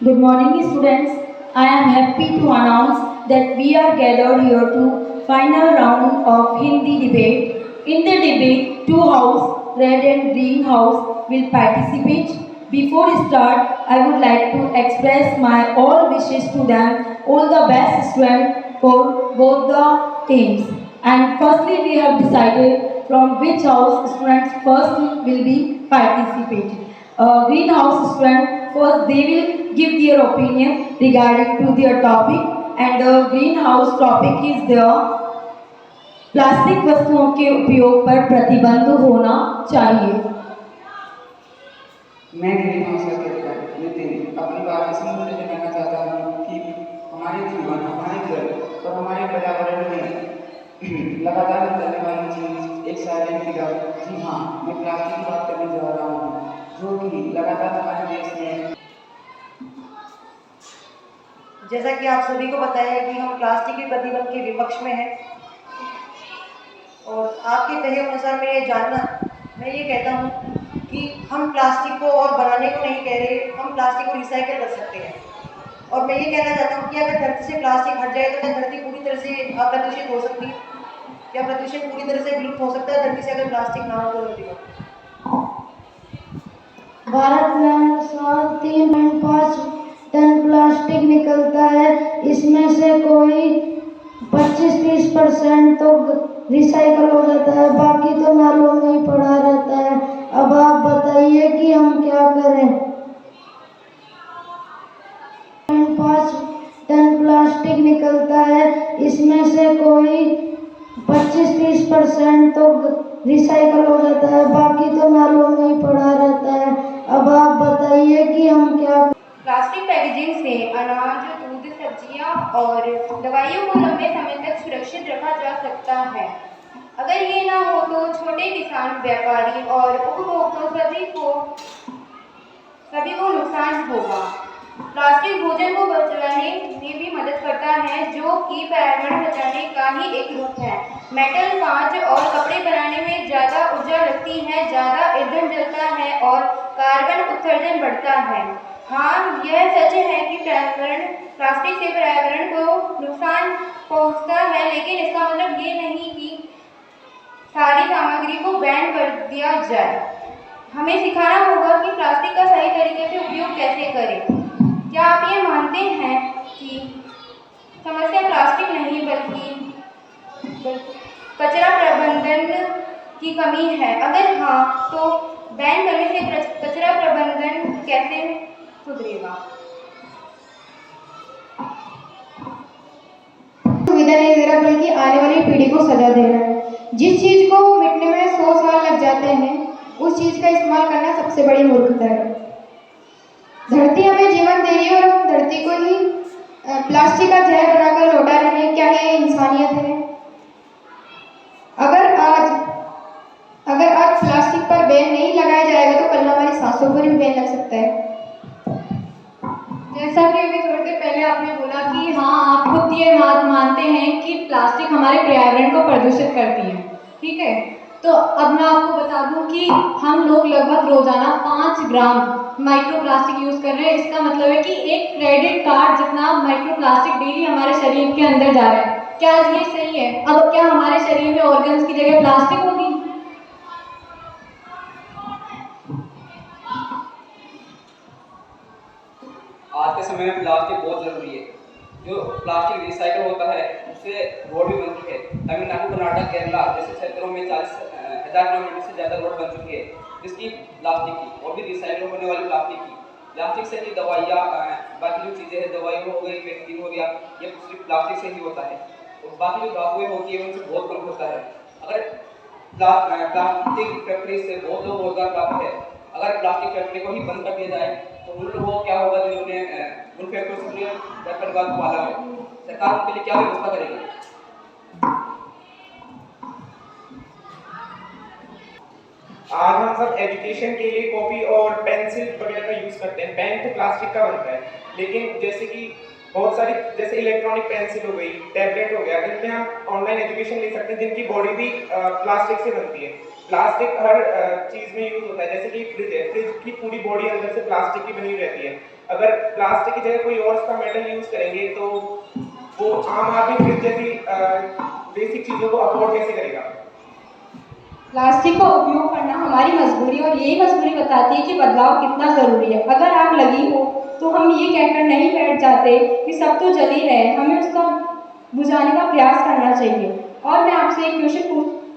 Good morning, students. I am happy to announce that we are gathered here to final round of Hindi debate. In the debate, two house, red and green house, will participate. Before start, I would like to express my all wishes to them, all the best students for both the teams. And firstly, we have decided from which house students first will be participating. Greenhouse student first they will give their opinion regarding to their topic and the greenhouse topic is the plastic वस्तुओं के उपयोग पर प्रतिबंध होना चाहिए। मैं green house का कहता नितिन अपनी बात इस मुद्दे से कहना चाहता हूँ कि हमारे जीवन हमारे घर और हमारे पर्यावरण में लगातार चलने वाली चीज एक साइलेंट किलर। जी हाँ, मैं प्लास्टिक की बात करने जा रहा हूँ जो कि लगातार हमारे देश में। जैसा कि आप सभी को पता है कि हम प्लास्टिक के प्रतिबंध के विपक्ष में हैं और आपके कहे अनुसार मैं ये कहता हूँ कि हम प्लास्टिक को और बनाने को नहीं कह रहे, हम प्लास्टिक को रिसाइकिल कर सकते हैं। और मैं ये कहना चाहता हूँ कि अगर धरती से प्लास्टिक हट जाए तो क्या धरती पूरी तरह से अप्रदूषित हो सकती है? क्या प्रदूषण पूरी तरह से विलुप्त हो सकता है धरती से अगर प्लास्टिक ना हो तो धरती को? भारत में साल 3.5 टन प्लास्टिक निकलता है, इसमें से कोई 25-30% तो रिसाइकल हो जाता है, बाकी तो नालों में ही पड़ा रहता है। अब आप बताइए कि हम क्या करें। 5 टन प्लास्टिक निकलता है, इसमें से कोई 25-30% तो रिसाइकल हो जाता है, बाकी तो नालों में ही पड़ा रहता है। अब आप बताइए कि हम क्या। प्लास्टिक पैकेजिंग से अनाज, दूध, सब्जियां और दवाइयों को लंबे समय तक सुरक्षित रखा जा सकता है। अगर ये ना हो तो छोटे किसान, व्यापारी और उपभोक्ता सभी को नुकसान होगा। प्लास्टिक भोजन को बचाने में भी मदद करता है, जो कि पर्यावरण बचाने का ही एक रूप है। मेटल, कांच और कपड़े बनाने में ज़्यादा ऊर्जा लगती है, ज़्यादा ईंधन जलता है और कार्बन उत्सर्जन बढ़ता है। हाँ, यह सच है कि प्लास्टिक से पर्यावरण को नुकसान पहुंचता है, लेकिन इसका मतलब ये नहीं कि सारी सामग्री को बैन कर दिया जाए। हमें सिखाना होगा कि प्लास्टिक का सही तरीके से उपयोग कैसे करें। क्या आप ये मानते हैं कि समस्या प्लास्टिक नहीं बल्कि कचरा प्रबंधन की कमी है? अगर हाँ, तो बैन करने से कचरा प्रबंधन कैसे सुधरेगा? सुविधा नहीं दे रहा बल्कि आने वाली पीढ़ी को सजा दे रहा है। जिस चीज को मिटने में 100 साल लग जाते हैं, उस चीज का इस्तेमाल करना सबसे बड़ी मूर्खता है। धरती हमें जीवन दे रही है और हम धरती को ही प्लास्टिक का जहर बनाकर लौटा रहे हैं। क्या ये इंसानियत है? अगर आज प्लास्टिक पर बैन नहीं लगाया जाएगा तो कल हमारी सांसों पर भी बैन लग सकता है। जैसा कि अभी थोड़ी देर पहले आपने बोला कि हाँ, आप खुद ये बात मानते हैं कि प्लास्टिक हमारे पर्यावरण को प्रदूषित करती है, ठीक है? तो अब मैं आपको बता दूं कि हम लोग लगभग रोजाना 5 ग्राम माइक्रो प्लास्टिक यूज कर रहे हैं। इसका मतलब है कि एक क्रेडिट कार्ड जितना माइक्रो प्लास्टिक डेली हमारे शरीर के अंदर जा रहा है। क्या ये सही है? अब क्या हमारे शरीर में ऑर्गन्स की जगह प्लास्टिक होगी? आज के समय में प्लास्टिक बहुत जरूरी है। जो प्लास्टिक रिसाइकल होता है उससे रोड भी बनती है। तमिलनाडु, कर्नाटक, केरला जैसे क्षेत्रों में 40,000 किलोमीटर से ज़्यादा रोड बन चुकी है जिसकी प्लास्टिक की, और भी रिसाइकल होने वाली प्लास्टिक की। प्लास्टिक से ही दवाइयाँ, बाकी जो चीज़ें हैं, दवाई हो गई, वैक्सीन हो गया, ये सिर्फ प्लास्टिक से ही होता है। और बाकी जो धातुएँ होती है उनसे बहुत कम होता है। अगर प्लास्टिक फैक्ट्री से बहुत लोग रोजगार प्राप्त है। अगर प्लास्टिक फैक्ट्री को ही बंद कर दिया जाए तो उन लोगों को क्या होगा जिन्होंने उन फैक्ट्रियों से परिवार को पाला है? सरकार उनके लिए क्या व्यवस्था करेगी? आज हम सब एजुकेशन के लिए कॉपी और पेंसिल वगैरह का यूज करते हैं। पेन तो प्लास्टिक का बनता है, लेकिन जैसे कि बहुत सारी जैसे इलेक्ट्रॉनिक पेंसिल हो गई, टैबलेट हो गया, इनमें हम ऑनलाइन एजुकेशन ले सकते हैं जिनकी बॉडी भी प्लास्टिक से बनती है। प्लास्टिक हर चीज में यूज होता है। जैसे कि फ्रिज है, फ्रिज की पूरी बॉडी अंदर से प्लास्टिक की बनी रहती है। अगर प्लास्टिक की जगह कोई और उसका मेटल यूज करेंगे तो वो आम आदमी फिर जैसी बेसिक चीज़ों को अफोर्ड कैसे करेगा? प्लास्टिक का उपयोग करना हमारी मजबूरी और यही मजबूरी बताती है कि बदलाव कितना ज़रूरी है। अगर आग लगी हो तो हम ये कहकर नहीं बैठ जाते कि सब तो जल ही रहे, हमें उसका बुझाने का प्रयास करना चाहिए। और मैं आपसे एक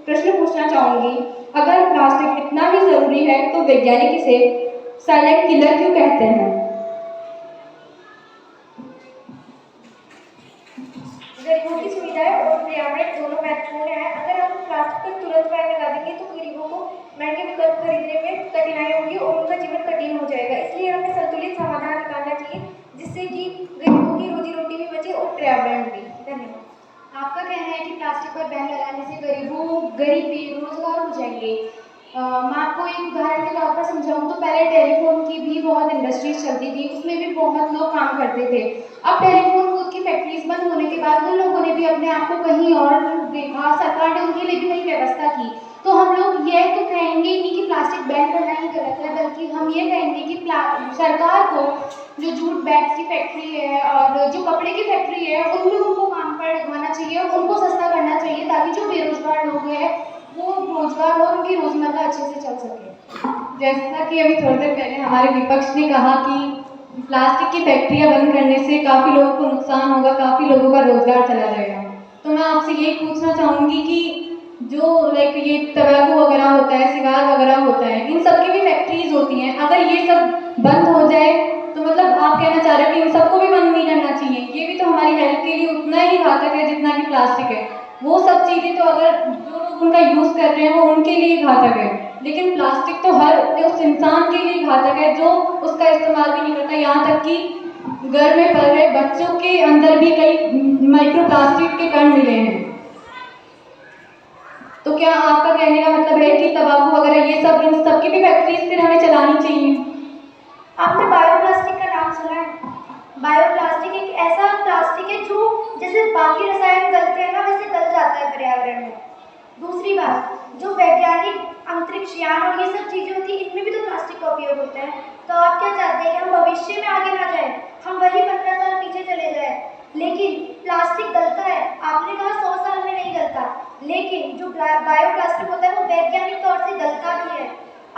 प्रश्न पूछना चाहूँगी, अगर प्लास्टिक इतना ही ज़रूरी है तो वैज्ञानिक इसे साइलेंट किलर क्यों कहते हैं? गरीबों की सुविधाएं और पर्यावरण दोनों महत्वपूर्ण हैं। अगर हम प्लास्टिक पर तुरंत बैन लगा देंगे तो गरीबों को महंगे विकल्प खरीदने में कठिनाई होगी और उनका जीवन कठिन हो जाएगा। इसलिए हमें संतुलित समाधान निकालना चाहिए जिससे कि गरीबों की रोजी रोटी भी बचे और पर्यावरण भी। धन्यवाद। आपका कहना है कि प्लास्टिक पर बैन लगाने से गरीब बेरोजगार हो जाएंगे। मैं आपको एक उदाहरण के तौर पर समझाऊं तो पहले टेलीफोन की भी बहुत इंडस्ट्रीज चलती थी, उसमें भी बहुत लोग काम करते थे। अब टेलीफोन बूथ की फैक्ट्रीज बंद होने के बाद उन लोगों ने भी अपने आप को कहीं और देखा, सरकार ने उनके लिए भी कहीं व्यवस्था की। तो हम लोग यह तो कहेंगे नहीं कि प्लास्टिक बैन करना ही गलत है, बल्कि हम ये कहेंगे कि सरकार को जो जूट बैग्स की फैक्ट्री है और जो कपड़े की फैक्ट्री है उन लोगों को काम पर लगवाना चाहिए और उनको सस्ता करना चाहिए ताकि जो बेरोजगार लोग हैं वो रोजगार और उनकी रोजमर्रा अच्छे से चल सके। जैसा कि अभी थोड़ी देर पहले हमारे विपक्ष ने कहा कि प्लास्टिक की फैक्ट्रियां बंद करने से काफ़ी लोगों को नुकसान होगा, काफ़ी लोगों का रोजगार चला जाएगा। तो मैं आपसे यही पूछना चाहूँगी कि जो लाइक ये तंबाकू वगैरह होता है, सिगार वगैरह होता है, इन सब की भी फैक्ट्रीज होती हैं, अगर ये सब बंद हो जाए तो मतलब आप कहना चाह रहे हो कि इन सबको भी बंद नहीं करना चाहिए? ये भी तो हमारी हेल्थ के लिए उतना ही घातक है जितना कि प्लास्टिक है। वो सब चीज़ें तो अगर जो लोग उनका यूज़ कर रहे हैं वो उनके लिए घातक है, लेकिन प्लास्टिक तो हर उस इंसान के लिए घातक है जो उसका इस्तेमाल भी नहीं करता। यहाँ तक कि घर में पल रहे बच्चों के अंदर भी कई माइक्रो प्लास्टिक के कण मिले हैं। तो क्या आपका कहने का मतलब है कि तंबाकू वगैरह ये सब इन सब की भी फैक्ट्रीज फिर हमें चलानी चाहिए? आपने बायोप्लास्टिक का नाम सुना है? बायोप्लास्टिक एक ऐसा प्लास्टिक है जो जैसे बाकी रसायन गलते हैं ना वैसे गल जाता है पर्यावरण में। दूसरी बात, जो वैज्ञानिक अंतरिक्ष यान और ये सब चीज़ें होती हैं इनमें भी तो प्लास्टिक का उपयोग होता है। तो आप क्या चाहते हैं कि हम भविष्य में आगे ना जाएं, हम वही 15 साल पीछे चले जाएं? लेकिन प्लास्टिक गलता है, आपने कहा 100 साल में नहीं गलता, लेकिन जो बायोप्लास्टिक होता है वो वैज्ञानिक तौर से गलता भी है।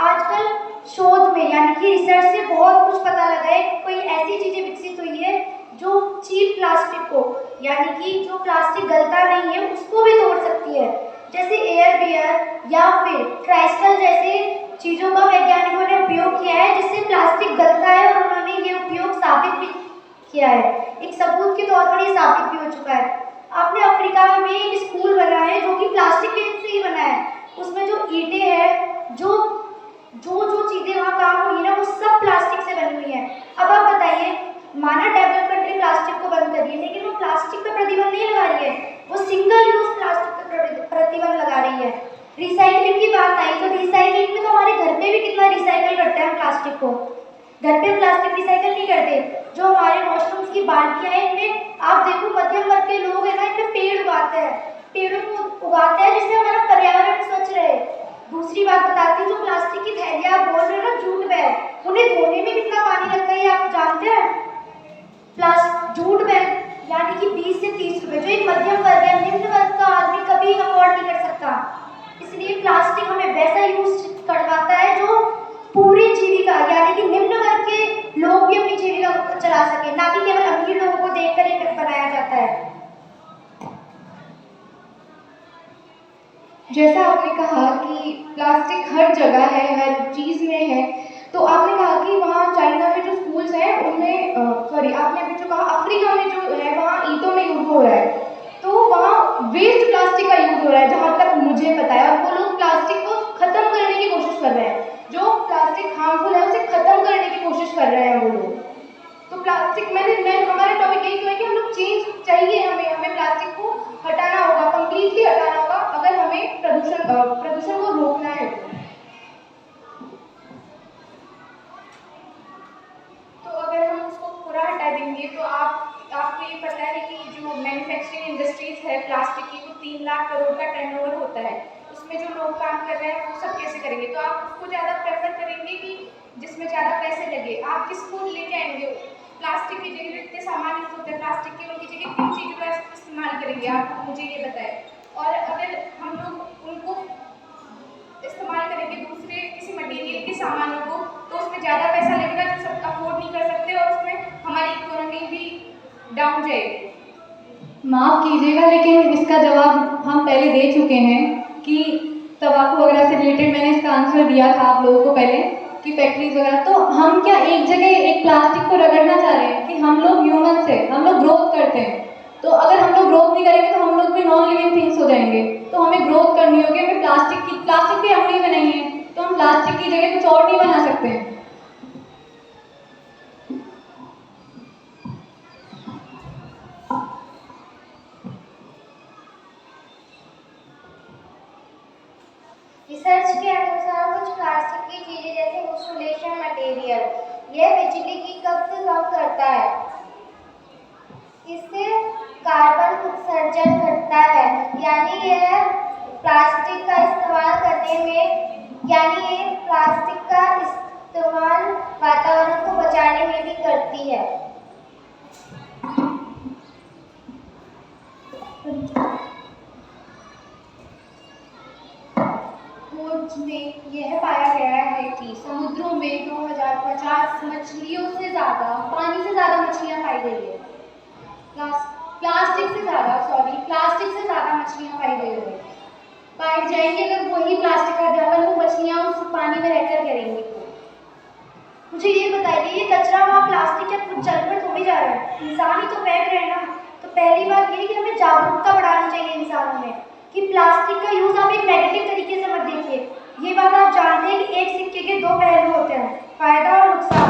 आजकल शोध में यानी कि रिसर्च से बहुत कुछ पता लगा है, कोई ऐसी चीज़ें विकसित हुई है जो चीप प्लास्टिक को यानी कि जो प्लास्टिक गलता नहीं है उसको भी तोड़ सकती है, जैसे एयर बियर या फिर क्राइस्टल जैसे चीज़ों का वैज्ञानिकों ने उपयोग किया है जिससे प्लास्टिक गलता है और उन्होंने ये उपयोग साबित भी किया है। एक सबूत के तौर पर ये साबित भी हो चुका है। आपने अफ्रीका में एक स्कूल बना है जो कि प्लास्टिक के से ही बना है, उसमें जो ईंटें हैं जो चीज़ें वहाँ काम हुई है ना वो सब प्लास्टिक से बनी हुई है। अब आप बताइए, माना डेवलप कंट्री प्लास्टिक को बंद कर रही है लेकिन वो प्लास्टिक पर प्रतिबंध नहीं लगा रही है, वो सिंगल यूज प्लास्टिक पर प्रतिबंध लगा रही है। रिसाइकलिंग की बात आई तो रिसाइकलिंग में तो हमारे घर पे भी कितना रिसाइकल करते हैं हम प्लास्टिक को, घर पे प्लास्टिक रिसाइकल नहीं करते। जो हमारे वॉशरूम्स की बाल्टियाँ हैं इनमें आप देखो मध्यम वर्ग के लोग हैं ना इनमें पेड़ उगाते हैं, पेड़ों को उगाते हैं जिससे हमारा पर्यावरण स्वच्छ रहे। दूसरी बात बताती हूँ, जो प्लास्टिक की थैलियाँ आप बोल रहे हो ना जूट बैग, उन्हें धोने में कितना पानी लगता है ये आप जानते हैं? जूट बैग यानी कि 20 से 30 रुपए जो एक मध्यम वर्ग या निम्न वर्ग का आदमी कभी अफोर्ड नहीं कर सकता। इसलिए प्लास्टिक हमें वैसा यूज करवाता है जो पूरी जीविका यानी कि निम्न वर्ग के लोग भी अपनी जीविका को चला सके, ना कि केवल अमीर लोगों को देखकर ये बनाया जाता है। जैसा आपने कहा कि प्लास्टिक हर जगह है, हर चीज़ में है, तो आपने कहा कि वहाँ चाइना में जो स्कूल्स हैं उनमें आपने अभी जो कहा अफ्रीका में जो है वहाँ ईंटों में यूज़ हो रहा है, तो वहाँ वेस्ट प्लास्टिक का यूज़ हो रहा है जहाँ तक मुझे पता है, और वो लोग प्लास्टिक को ख़त्म करने की कोशिश कर रहे हैं। जो प्लास्टिक हार्मफुल है उसे ख़त्म करने की कोशिश कर रहे हैं वो लोग। तो प्लास्टिक हमारा टॉपिक यही क्यों है कि हम लोग चेंज चाहिए, हमें प्लास्टिक को हटाना होगा, कम्प्लीटली हटाना होगा अगर हमें प्रदूषण को रोकना है। तो अगर हम उसको पूरा हटा देंगे तो आपको ये पता है कि जो मैन्युफैक्चरिंग इंडस्ट्रीज है प्लास्टिक की, वो 3 लाख करोड़ का टर्नओवर होता है, उसमें जो लोग काम कर रहे हैं वो सब कैसे करेंगे, तो आप उसको ज़्यादा प्रेफर करेंगे कि जिसमें ज़्यादा पैसे लगे? आप किसको लेके आएंगे? प्लास्टिक की जगह इतने सामान यूज़ होते हैं प्लास्टिक के, उनकी जगह किन चीज़ों का इस्तेमाल करेंगे? आप मुझे ये बताएं। और अगर हम लोग उनको इस्तेमाल करेंगे दूसरे किसी मटेरियल के सामानों को, तो उसमें ज़्यादा पैसा लगेगा जो सब अफोर्ड नहीं कर सकते, और उसमें हमारी इकोनॉमी भी डाउन जाएगी। माफ़ कीजिएगा, लेकिन इसका जवाब हम पहले दे चुके हैं कि तंबाकू वगैरह से रिलेटेड मैंने इसका आंसर दिया था आप लोगों को पहले कि फैक्ट्रीज वगैरह। तो हम क्या एक जगह एक प्लास्टिक को रगड़ना चाह रहे हैं कि हम लोग ह्यूमन्स हैं, हम लोग ग्रोथ करते हैं, तो अगर हम लोग ग्रोथ नहीं करेंगे तो हम लोग भी नॉन लिविंग थिंग्स हो जाएंगे। तो हमें ग्रोथ करनी होगी, हमें प्लास्टिक भी हम नहीं बनाएंगे, तो हम प्लास्टिक की जगह कुछ और नहीं बना सकते हैं। रिसर्च के अनुसार कुछ प्लास्टिक की चीजें जैसे इंसुलेशन मटेरियल यह बिजली की खपत कम करता है, इससे कार्बन उत्सर्जन घटता है, यानी यह प्लास्टिक का इस्तेमाल वातावरण को बचाने में भी करती है। खोज में यह पाया गया है कि समुद्रों में 2050 मछलियों से ज़्यादा, पानी से ज़्यादा मछलियाँ पाई गई है। प्लास्टिक से ज़्यादा मछलियाँ पाई गई है। पाई जाएंगी अगर वही प्लास्टिक का अध्ययन वो मछलियाँ उस पानी में रहकर करेंगी। मुझे ये बताइए, ये कचरा वहाँ प्लास्टिक या कुछ जल पर थोड़ी जा रहा है, इंसान ही तो फेंक रहे हैं ना। तो पहली बात ये कि हमें जागरूकता बढ़ानी चाहिए इंसानों में कि प्लास्टिक का यूज़ आप एक नेगेटिव तरीके से मत देखिए। ये बात आप जानते हैं कि एक सिक्के के दो पहलू होते हैं, फ़ायदा और नुकसान।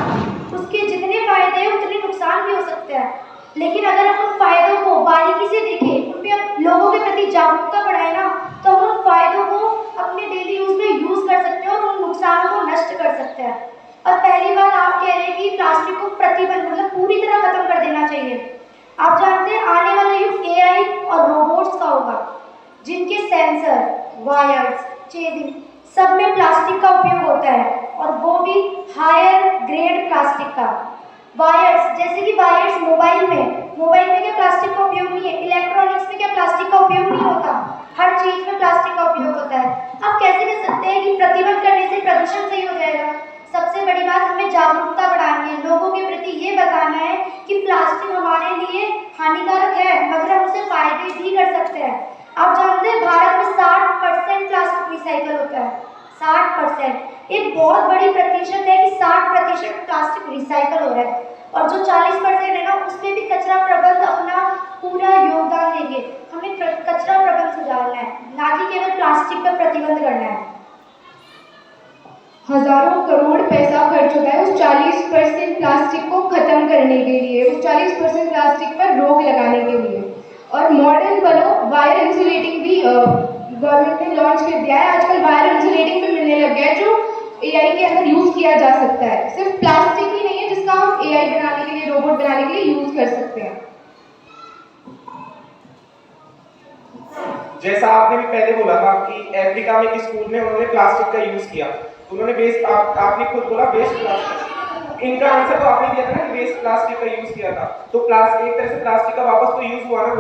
उसके जितने फ़ायदे हैं उतने नुकसान भी हो सकते हैं, लेकिन अगर हम उन फ़ायदों को बारीकी से देखें, उन पर लोगों के प्रति जागरूकता बढ़ाएं ना, तो हम उन फ़ायदों को अपने डेली यूज़ में यूज़ कर सकते हैं और उन नुकसानों को नष्ट कर सकते हैं। और पहली बात आप कह रहे हैं कि प्लास्टिक को प्रतिबंध मतलब पूरी तरह खत्म कर देना चाहिए। आप जानते हैं आने वाला युग AI और रोबोट्स का होगा, जिनके सेंसर, वायर्स, चेजिंग सब में प्लास्टिक का उपयोग होता है, और वो भी हायर ग्रेड प्लास्टिक का। वायर्स, जैसे कि वायर्स मोबाइल में क्या प्लास्टिक का उपयोग नहीं है? इलेक्ट्रॉनिक्स में क्या प्लास्टिक का उपयोग नहीं होता? हर चीज़ में प्लास्टिक का उपयोग होता है। आप कैसे कह सकते हैं कि प्रतिबंध करने से प्रदूषण सही हो जाएगा? सबसे बड़ी बात, हमें जागरूकता बढ़ानी है, लोगों के प्रति ये बताना है कि प्लास्टिक हमारे लिए हानिकारक है, मगर हम उसे फायदे भी कर सकते हैं। आप जानते हैं भारत में 60% प्लास्टिक रिसाइकल होता है। 60% एक बहुत बड़ी प्रतिशत है कि 60% प्लास्टिक रिसाइकल हो रहा है, और जो 40% है ना, उसमें भी कचरा प्रबंध अपना पूरा योगदान देंगे। हमें कचरा प्रबंध सुधारना है, ना कि केवल प्लास्टिक पर प्रतिबंध करना है। हजारों करोड़ पैसा खर्च होता है उस 40% प्लास्टिक को ख़त्म करने के लिए, उस 40% प्लास्टिक पर रोक लगाने के लिए। और मॉडर्न वायर इंसुलेटिंग भी गवर्नमेंट ने लॉन्च कर दिया है। आजकल वायर इंसुलेटिंग भी मिलने लग गया है, जो AI के अंदर यूज़ किया जा सकता है। सिर्फ प्लास्टिक ही नहीं है जिसका हम AI बनाने के लिए, रोबोट बनाने के लिए यूज़ कर सकते हैं। जैसा आपने भी पहले बोला था कि अफ्रीका में एक स्कूल में उन्होंने प्लास्टिक का यूज़ किया, उन्होंने आपने खुद बोला वेस्ट प्लास्टिक। इनका आंसर तो आपने दिया था ना, वेस्ट प्लास्टिक का यूज़ किया था। तो प्लास्टिक एक तरह से प्लास्टिक का वापस तो यूज़ हुआ ना,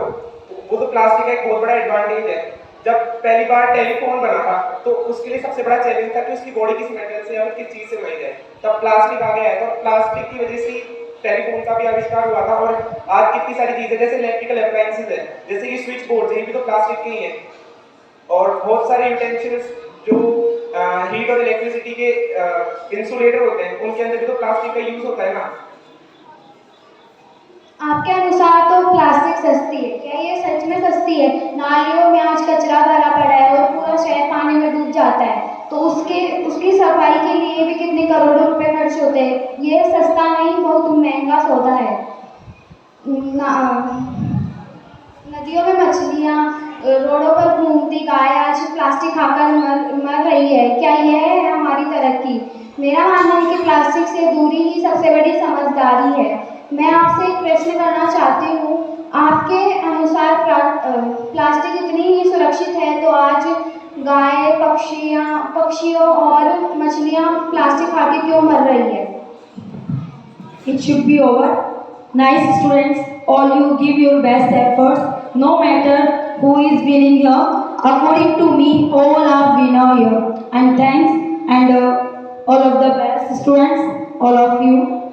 वो तो प्लास्टिक का एक बहुत बड़ा एडवांटेज है। जब पहली बार टेलीफोन बना था तो उसके लिए सबसे बड़ा चैलेंज था कि उसकी बॉडी किस मेटल से या किस चीज़ से बनाई जाए, तब प्लास्टिक आ गया है। तो प्लास्टिक की वजह से टेलीफोन का भी आविष्कार हुआ था। और आज कितनी सारी चीज़ें जैसे इलेक्ट्रिकल अप्लायंसेज है, जैसे कि स्विच बोर्ड, ये भी तो प्लास्टिक के ही हैं। और बहुत सारे यूटेंसिल्स जो हीट और इलेक्ट्रिसिटी के इंसुलेटर होते हैं, उनके अंदर भी तो प्लास्टिक का यूज़ होता है ना। आपके अनुसार तो प्लास्टिक सस्ती है, क्या ये सच में सस्ती है? नालियों में आज कचरा भरा पड़ा है और पूरा शहर पानी में डूब जाता है, तो उसकी सफाई के लिए भी कितने करोड़ों रुपए खर्च होते हैं। ये सस्ता नहीं, बहुत महंगा सौदा है। नदियों में मछलियाँ, रोडों पर घूमती गाय आज प्लास्टिक खाकर मर रही है। क्या यह है हमारी तरक्की? मेरा मानना है कि प्लास्टिक से दूरी ही सबसे बड़ी समझदारी है। मैं आपसे एक प्रश्न करना चाहती हूँ, आपके अनुसार प्लास्टिक इतनी ही सुरक्षित है तो आज गाय पक्षियों और मछलियाँ प्लास्टिक खा के क्यों मर रही है। It should be over. Nice students, all you give your best efforts, no matter who is winning here. According to me, all are winner here. And thanks and all of the best students, all of you.